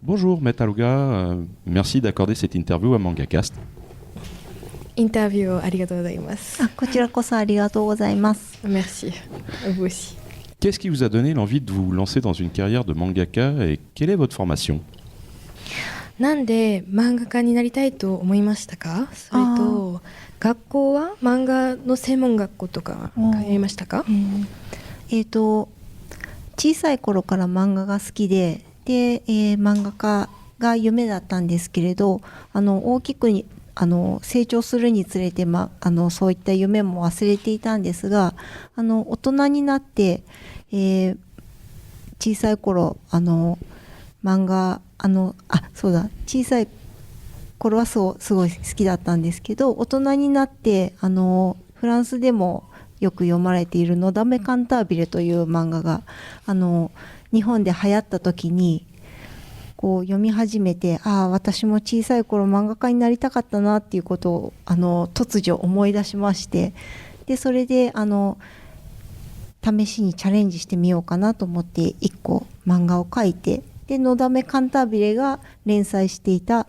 Bonjour Metaluga, merci d'accorder cette interview à MangaCast. インタビューをありがとうございます。こちらこそありがとうございます。Merci. À vous aussi. Qu'est-ce qui vous a donné l'envie de vous lancer dans une carrière de mangaka et quelle est votre formation? なんで漫画家になりたいと思いましたか？それと学校は漫画の専門学校とか通いましたか？小さい頃から漫画が好きで、漫画家が夢だったんですけれど、大きく成長するにつれて、そういった夢も忘れていたんですが、大人になって、小さい頃漫画小さい頃はすごい好きだったんですけど、大人になってフランスでもよく読まれているのだめカンタービレという漫画が日本で流行った時にこう読み始めて、私も小さい頃漫画家になりたかったなっていうことを突如思い出しまして、でそれで試しにチャレンジしてみようかなと思って1個漫画を描いて、でのだめカンタービレが連載していた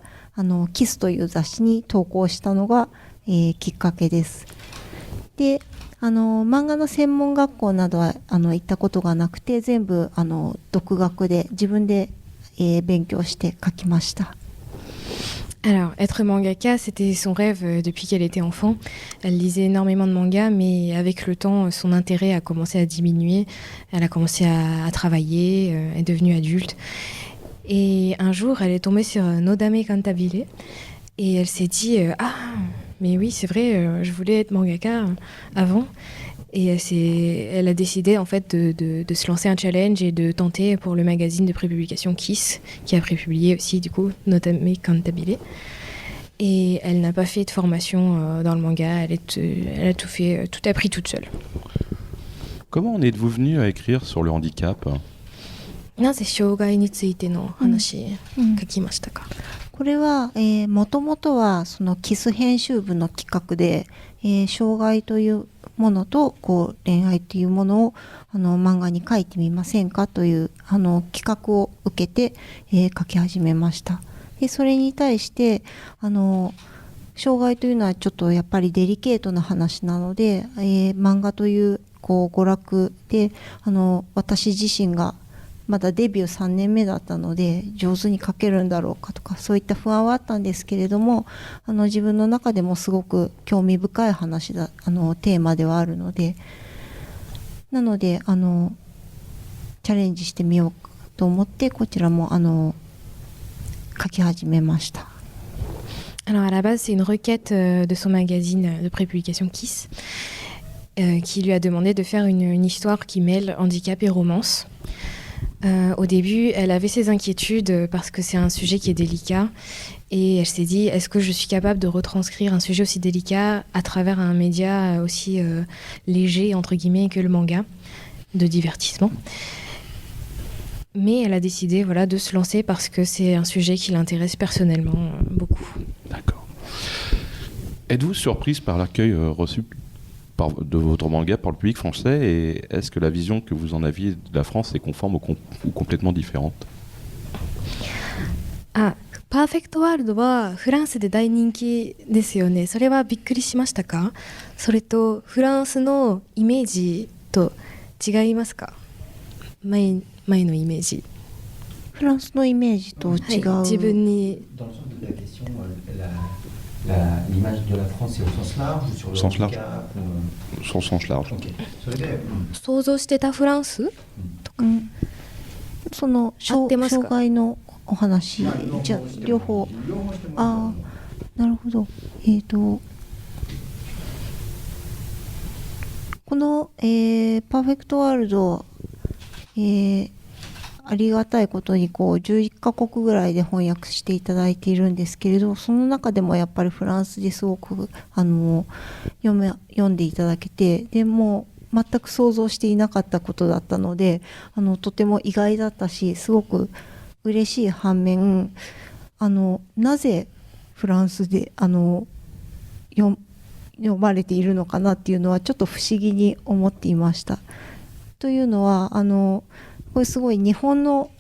キスという雑誌に投稿したのが、きっかけです。で漫画の専門学校などは行ったことがなくて、全部独学で自分で、勉強して書きました。Alors, être mangaka, c'était son rêve depuis qu'elle était enfant. Elle lisait énormément de mangas, mais avec le temps, son intérêt a commencé à diminuer. Elle a commencé à travailler, est devenue adulte. Et un jour, elle est tombée sur Nodame Cantabile. Et elle s'est dit mais oui, c'est vrai, je voulais être mangaka avant. Et elle a décidé en fait de se lancer un challenge et de tenter pour le magazine de prépublication Kiss, qui a prépublié aussi du coup Nodame Cantabile. Et elle n'a pas fait de formation dans le manga, elle a tout fait, tout appris toute seule. Comment en êtes-vous venu à écrire sur le handicap? なぜ障害についての話書きましたか？これはもともとはそのキス編集部の企画で、障害というものと恋愛というものを漫画に書いてみませんかという企画を受けて、書き始めました。でそれに対して障害というのはちょっとやっぱりデリケートな話なので、漫画という娯楽で私自身がまだデビュー3年目だったので上手に書けるんだろうかとか、そういった不安はあったんですけれども、自分の中でもすごく興味深い話テーマではあるので、なのでチャレンジしてみようと思ってこちらも書き始めました。Alors à la base, c'est une requête de son magazine de prépublication Kiss qui lui a demandé de faire une histoire qui mêle handicap et romance. Au début, elle avait ses inquiétudes parce que c'est un sujet qui est délicat et elle s'est dit, est-ce que je suis capable de retranscrire un sujet aussi délicat à travers un média aussi léger, entre guillemets, que le manga, de divertissement. Mais elle a décidé de se lancer parce que c'est un sujet qui l'intéresse personnellement beaucoup. D'accord. Êtes-vous surprise par l'accueil reçu de votre manga par le public français, et est-ce que la vision que vous en aviez de la France est conforme ou complètement différente? パーフェクトワールドはフランスで大人気ですよね。それはびっくりしましたか？それとフランスのイメージと違いますか？前のイメージ。フランスのイメージと違う。自分に。L'image de la France est au sens large ou sur le Sens large. handicap Sur le sens large. Ok. 想像してたフランスとか、その障害のお話じゃ両方。なるほど。この、パーフェクトワールド、ありがたいことに11カ国ぐらいで翻訳していただいているんですけれど、その中でもやっぱりフランスですごく読んでいただけて、でもう全く想像していなかったことだったのでとても意外だったし、すごく嬉しい反面なぜフランスで読まれているのかなっていうのはちょっと不思議に思っていました。というのはこれすごい日本の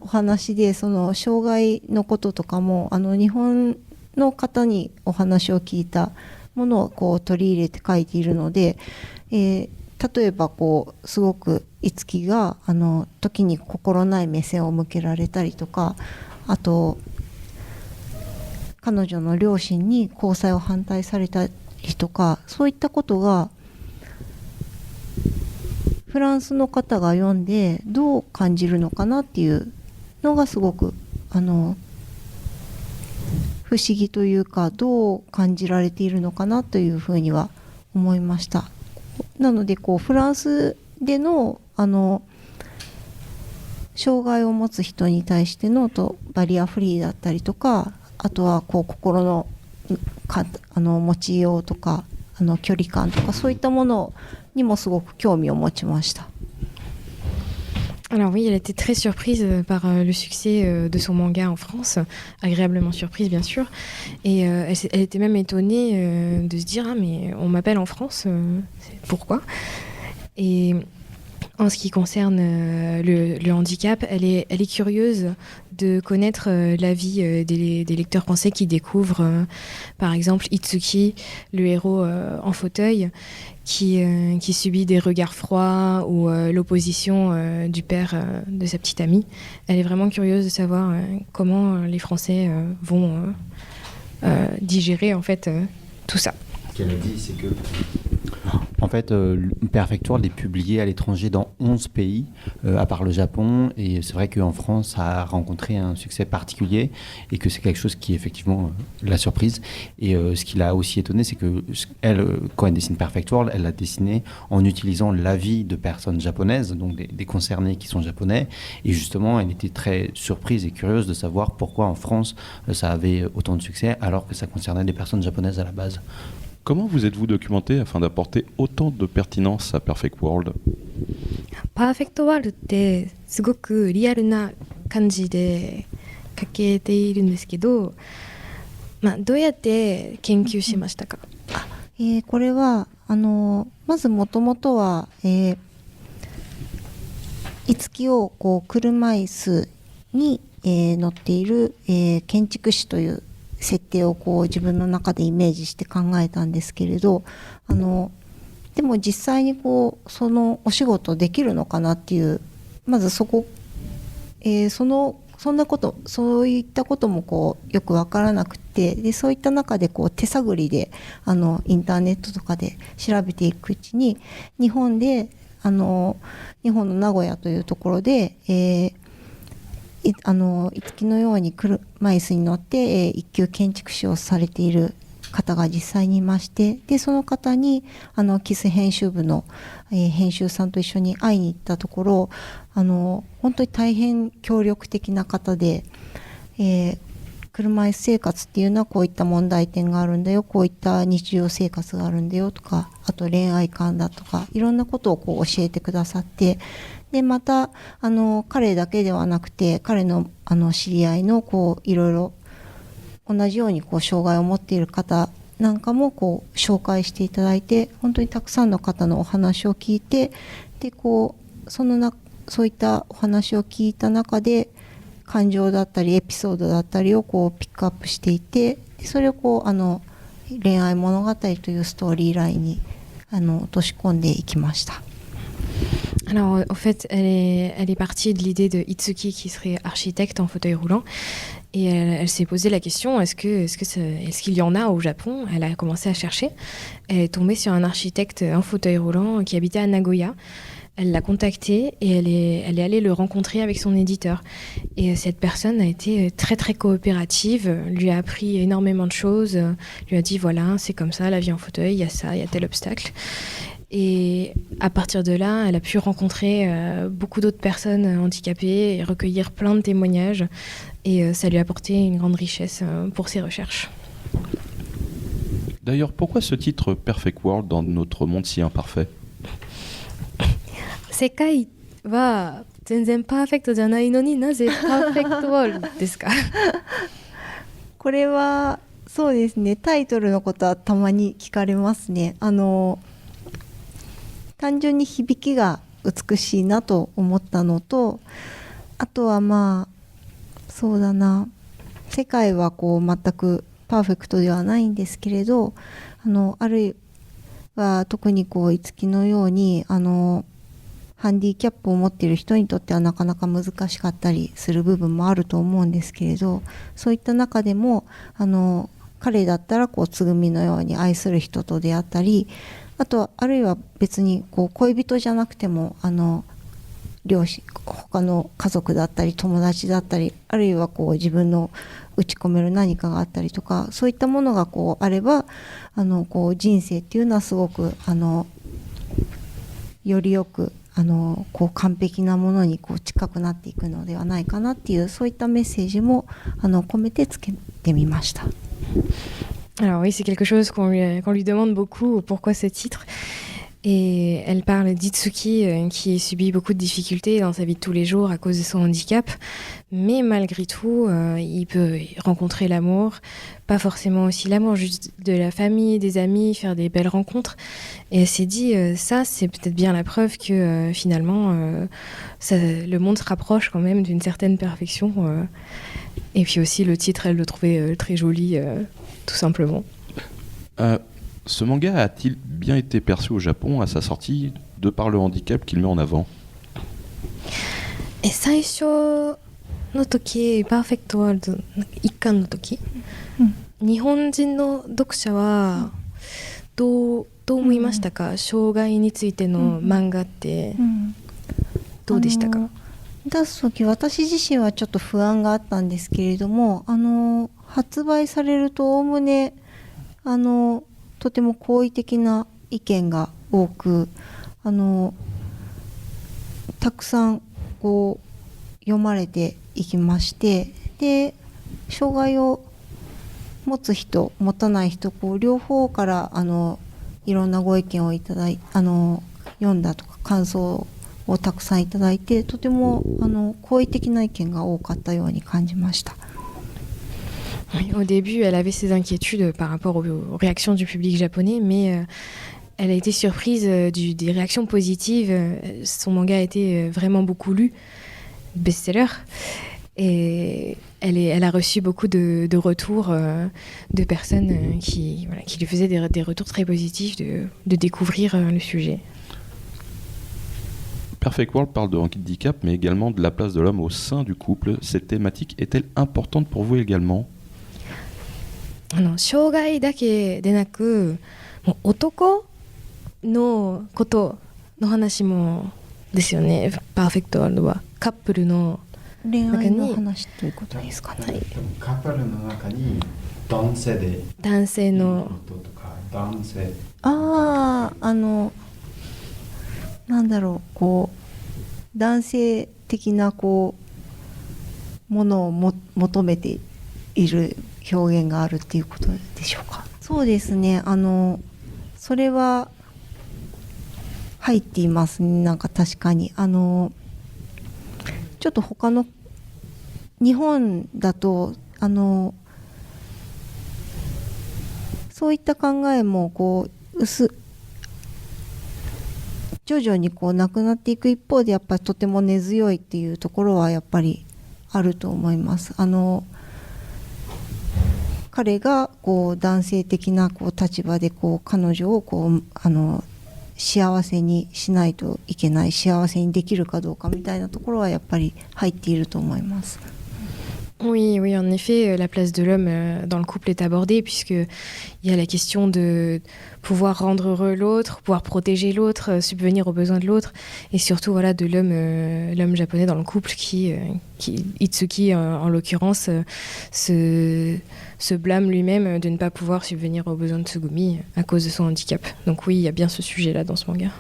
お話でその障害のこととかも日本の方にお話を聞いたものをこう取り入れて書いているので、例えばこうすごく五木が時に心ない目線を向けられたりとか、あと彼女の両親に交際を反対されたりとか、そういったことがフランスの方が読んでどう感じるのかなっていうのがすごく不思議というか、どう感じられているのかなというふうには思いました。なのでこうフランスでの障害を持つ人に対してのバリアフリーだったりとか、あとはこう心の持ちようとか距離感とか、そういったものにもすごく興味を持ちました。Alors oui, elle était très surprise par le succès de son manga en France, agréablement surprise bien sûr, et elle était même étonnée de se dire ah mais on m'appelle en France, pourquoi? Et en ce qui concerne le handicap, elle est curieuse de connaître la vie des lecteurs français qui découvrent par exemple Itsuki, le héros en fauteuil, qui subit des regards froids ou l'opposition du père de sa petite amie. Elle est vraiment curieuse de savoir comment les Français vont digérer en fait tout ça. Ce qu'elle a dit, c'est que en fait, Perfect World est publié à l'étranger dans 11 pays, à part le Japon. Et c'est vrai qu'en France, ça a rencontré un succès particulier et que c'est quelque chose qui est effectivement la surprise. Et ce qui l'a aussi étonné, c'est que elle, quand elle dessine Perfect World, elle l'a dessiné en utilisant l'avis de personnes japonaises, donc des concernés qui sont japonais. Et justement, elle était très surprise et curieuse de savoir pourquoi en France, ça avait autant de succès alors que ça concernait des personnes japonaises à la base. Comment vous êtes-vous documenté afin d'apporter autant de pertinence à Perfect World? Perfect World ってすごくリアルな感じで書けているんですけど、どうやって研究しましたか？これはまずもともとは五木をこう車椅子に、乗っている、建築士という設定をこう自分の中でイメージして考えたんですけれど、でも実際にこうそのお仕事できるのかなっていう、まずそこ、そんなことそういったこともこうよく分からなくて、でそういった中でこう手探りでインターネットとかで調べていくうちに、日本の名古屋というところで、五木のように車椅子に乗って、一級建築士をされている方が実際にいまして、でその方にキス編集部の、編集さんと一緒に会いに行ったところ、本当に大変協力的な方で、車椅子生活っていうのはこういった問題点があるんだよ、こういった日常生活があるんだよとか、あと恋愛観だとか、いろんなことをこう教えてくださって、でまた彼だけではなくて、彼の知り合いのこういろいろ同じようにこう障害を持っている方なんかもこう紹介していただいて、本当にたくさんの方のお話を聞いて、でこうそういったお話を聞いた中で感情だったりエピソードだったりをこうピックアップしていて、それをこう恋愛物語というストーリーラインに落とし込んでいきました。Alors, en fait, elle est partie de l'idée de Itsuki qui serait architecte en fauteuil roulant. Et elle s'est posé la question, est-ce qu'il y en a au Japon? Elle a commencé à chercher. Elle est tombée sur un architecte en fauteuil roulant qui habitait à Nagoya. Elle l'a contacté et elle est allée le rencontrer avec son éditeur. Et cette personne a été très très coopérative, lui a appris énormément de choses, lui a dit voilà, c'est comme ça, la vie en fauteuil, il y a ça, il y a tel obstacle. Et à partir de là, elle a pu rencontrer beaucoup d'autres personnes handicapées et recueillir plein de témoignages. Et ça lui a apporté une grande richesse pour ses recherches. D'ailleurs, pourquoi ce titre Perfect World dans notre monde si imparfait? 世界は全然パーフェクトじゃないのになぜパーフェクトワールドですか？これはそうですね、タイトルのことはたまに聞かれますね。単純に響きが美しいなと思ったのと、あとはまあそうだな、世界はこう全くパーフェクトではないんですけれど、あるいは特にこう樹のようにハンディキャップを持っている人にとってはなかなか難しかったりする部分もあると思うんですけれど、そういった中でも彼だったらこうつぐみのように愛する人と出会ったり、あとはあるいは別にこう恋人じゃなくても両親、他の家族だったり友達だったり、あるいはこう自分の打ち込める何かがあったりとか、そういったものがこうあればこう人生っていうのはすごくよりよくこう完璧なものにこう近くなっていくのではないかなっていう、そういったメッセージも込めてつけてみました。Alors oui, c'est quelque chose qu'on lui demande beaucoup, pourquoi ce titre. Et elle parle d'Itsuki qui subit beaucoup de difficultés dans sa vie de tous les jours à cause de son handicap. Mais malgré tout, il peut rencontrer l'amour. Pas forcément aussi l'amour, juste de la famille, des amis, faire des belles rencontres. Et elle s'est dit, ça c'est peut-être bien la preuve que finalement, le monde se rapproche quand même d'une certaine perfection. Et puis aussi le titre, elle le trouvait très joli, tout simplement. Ce manga a-t-il bien été perçu au Japon à sa sortie de par le handicap qu'il met en avant? 最初の時、パーフェクトワールド一巻の時、日本人の読者はどう思いましたか？障害についての漫画ってどうでしたか？出す時私自身はちょっと不安があったんですけれども、発売されるとおおむねとても好意的な意見が多く、たくさんこう読まれていきまして、で障害を持つ人持たない人こう両方からいろんなご意見をいただい読んだとか感想をたくさんいただいて、とても好意的な意見が多かったように感じました。Au début, elle avait ses inquiétudes par rapport aux réactions du public japonais, mais elle a été surprise des réactions positives. Son manga a été vraiment beaucoup lu, best-seller, et elle a reçu beaucoup de retours de personnes qui lui faisaient des retours très positifs de découvrir le sujet. Perfect World parle de handicap, mais également de la place de l'homme au sein du couple. Cette thématique est-elle importante pour vous également? 障害だけでなく、もう男のことの話もですよね。パーフェクトワールドはカップルの恋愛の話ということですかね。はい、カップルの中に男性のこととか男性、なんだろう、こう男性的なこうものを求めている表現があるっていうことでしょうか。そうですね、それは入っていますね。なんか確かにちょっと他の日本だとそういった考えもこう徐々にこうなくなっていく一方で、やっぱりとても根強いっていうところはやっぱりあると思います。彼がこう男性的なこう立場でこう彼女をこう幸せにしないといけない、幸せにできるかどうかみたいなところはやっぱり入っていると思います。Oui, en effet, la place de l'homme dans le couple est abordée puisqu'il y a la question de pouvoir rendre heureux l'autre, pouvoir protéger l'autre, subvenir aux besoins de l'autre, et surtout voilà, de l'homme japonais dans le couple qui Itsuki en l'occurrence, se blâme lui-même de ne pas pouvoir subvenir aux besoins de Tsugumi à cause de son handicap. Donc oui, il y a bien ce sujet-là dans ce manga.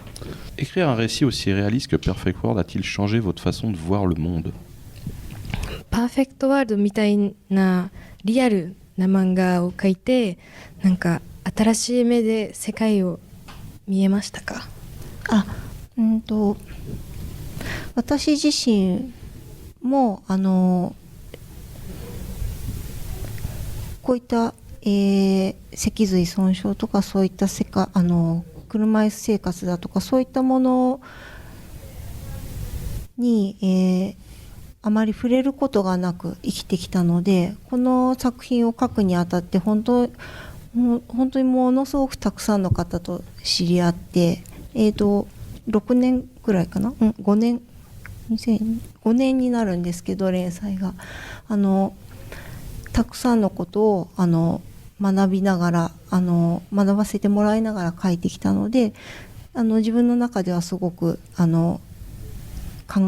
Écrire un récit aussi réaliste que Perfect World a-t-il changé votre façon de voir le monde? パーフェクトワールドみたいなリアルな漫画を描いて、なんか新しい目で世界を見えましたか？私自身もこういった脊髄損傷とかそういった車椅子生活だとかそういったものに、あまり触れることがなく生きてきたので、この作品を書くにあたって本当にものすごくたくさんの方と知り合って、6年くらいかな、5年2005年になるんですけど、連載がたくさんのことを学びながら学ばせてもらいながら書いてきたので、自分の中ではすごく考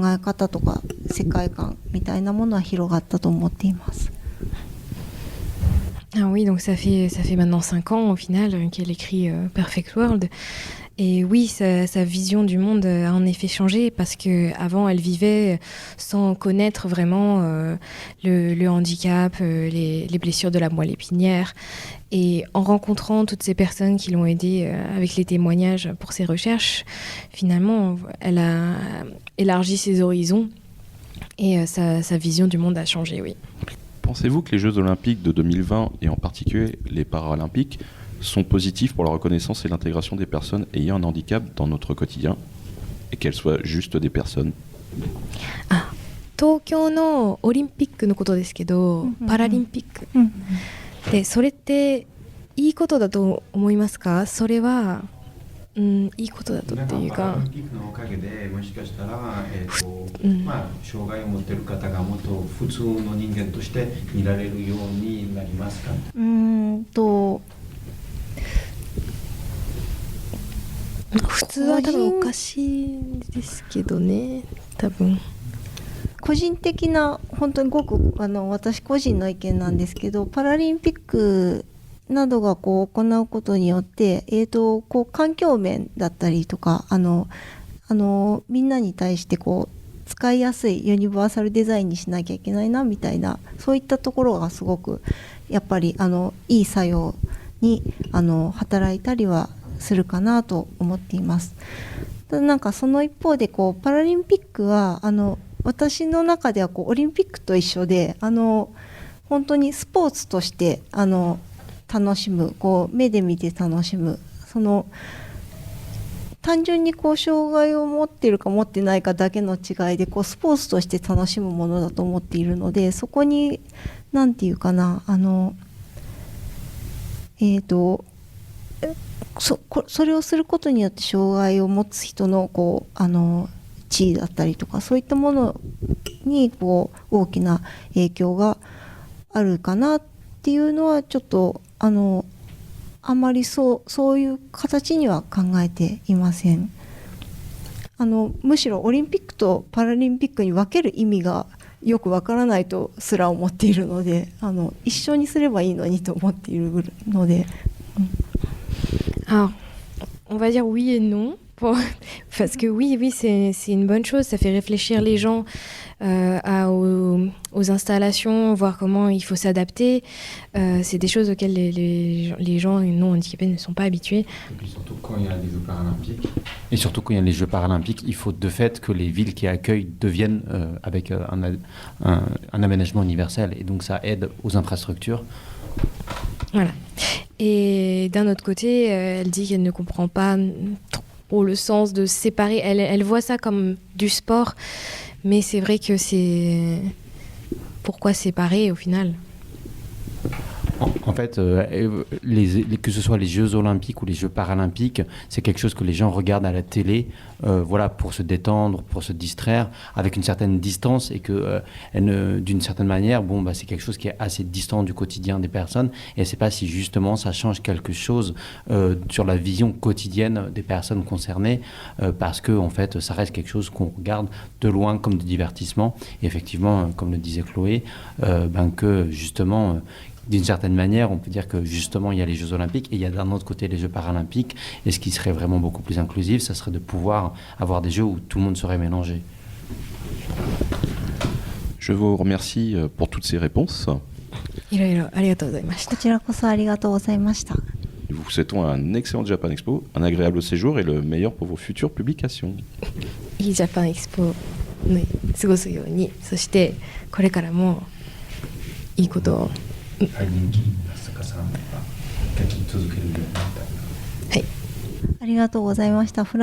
え方とか世界観みたいなものは広がったと思っています。Ah oui, donc ça fait maintenant 5 ans au final qu'elle écrit Perfect World. Et oui, sa vision du monde a en effet changé parce qu'avant, elle vivait sans connaître vraiment le handicap, les blessures de la moelle épinière. Et en rencontrant toutes ces personnes qui l'ont aidée avec les témoignages pour ses recherches, finalement, elle a élargi ses horizons et sa vision du monde a changé, oui. Pensez-vous que les Jeux Olympiques de 2020, et en particulier les Paralympiques, sont positifs pour la reconnaissance et l'intégration des personnes ayant un handicap dans notre quotidien, et qu'elles soient juste des personnes? 東京のオリンピックのことですけど、パラリンピック、でそれっていいことだと思いますか？それはいいことだとっていうか、パラリンピックのおかげでもしかしたら、障害を持っている方がもっと普通の人間として見られるようになりますか？普通は多分おかしいですけどね、多分。個人的な本当にごく私個人の意見なんですけど、パラリンピックなどが行うことによって、環境面だったりとかみんなに対して使いやすいユニバーサルデザインにしなきゃいけないなみたいな、そういったところがすごくやっぱりいい作用に働いたりはするかなと思っています。なんかその一方でパラリンピックは私の中ではオリンピックと一緒で本当にスポーツとして楽しむ、目で見て楽しむ、単純に障害を持っているか持ってないかだけの違いでスポーツとして楽しむものだと思っているので、そこに何て言うかなそれをすることによって障害を持つ人の地位だったりとか、そういったものに大きな影響があるかなっていうのはちょっとあまりそういう形には考えていません。むしろオリンピックとパラリンピックに分ける意味がよくわからないとすら思っているので、一緒にすればいいのにと思っているので。Alors, on va dire oui et non. Parce que oui, c'est une bonne chose, ça fait réfléchir les gens aux installations, voir comment il faut s'adapter. C'est des choses auxquelles les gens non handicapés ne sont pas habitués. Et puis surtout quand il y a les Jeux paralympiques. Et surtout quand il y a les Jeux paralympiques, il faut de fait que les villes qui accueillent deviennent avec un aménagement universel. Et donc ça aide aux infrastructures. Voilà. Et d'un autre côté, elle dit qu'elle ne comprend pas trop le sens de séparer. Elle voit ça comme du sport, mais c'est vrai que c'est... Pourquoi séparer au final ? En fait, que ce soit les Jeux Olympiques ou les Jeux Paralympiques, c'est quelque chose que les gens regardent à la télé, voilà, pour se détendre, pour se distraire, avec une certaine distance, et que d'une certaine manière, c'est quelque chose qui est assez distant du quotidien des personnes, et elle ne sait pas si justement ça change quelque chose sur la vision quotidienne des personnes concernées, parce que en fait, ça reste quelque chose qu'on regarde de loin comme de divertissement, et effectivement, comme le disait Chloé, que justement... D'une certaine manière, on peut dire que justement, il y a les Jeux Olympiques et il y a d'un autre côté les Jeux Paralympiques. Et ce qui serait vraiment beaucoup plus inclusif, ça serait de pouvoir avoir des Jeux où tout le monde serait mélangé. Je vous remercie pour toutes ces réponses. いろいろありがとうございました。こちらこそありがとうございました。Nous vous souhaitons un excellent Japan Expo, un agréable séjour et le meilleur pour vos futures publications. いいジャパンエキスポね過ごすように、そしてこれからもいいことを。人気作家さんが書き続けるようになった。はい。ありがとうございました。フランス